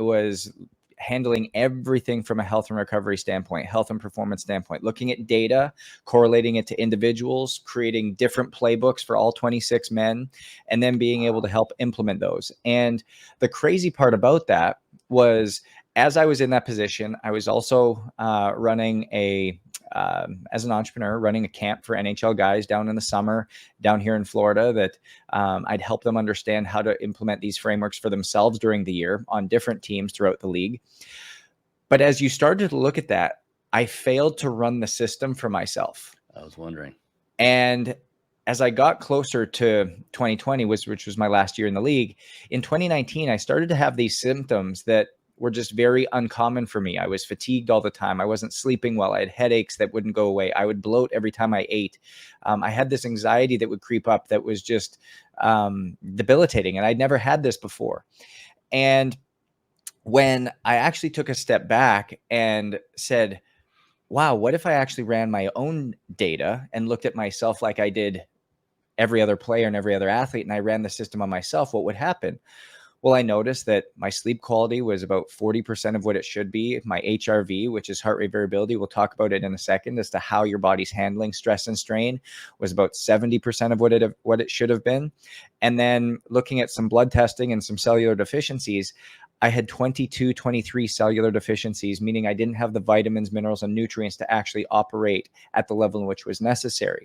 was handling everything from a health and recovery standpoint, health and performance standpoint, looking at data, correlating it to individuals, creating different playbooks for all 26 men, and then being able to help implement those. And the crazy part about that was, as I was in that position, I was also running as an entrepreneur, running a camp for NHL guys down in the summer, down here in Florida, that I'd help them understand how to implement these frameworks for themselves during the year on different teams throughout the league. But as you started to look at that, I failed to run the system for myself. I was wondering. And as I got closer to 2020, which was my last year in the league, in 2019, I started to have these symptoms that were just very uncommon for me. I was fatigued all the time. I wasn't sleeping well. I had headaches that wouldn't go away. I would bloat every time I ate. I had this anxiety that would creep up that was just debilitating. And I'd never had this before. And when I actually took a step back and said, wow, what if I actually ran my own data and looked at myself like I did every other player and every other athlete, and I ran the system on myself, what would happen? Well, I noticed that my sleep quality was about 40% of what it should be. My HRV, which is heart rate variability, we'll talk about it in a second, as to how your body's handling stress and strain, was about 70% of what it should have been. And then looking at some blood testing and some cellular deficiencies, I had 22, 23 cellular deficiencies, meaning I didn't have the vitamins, minerals, and nutrients to actually operate at the level in which was necessary.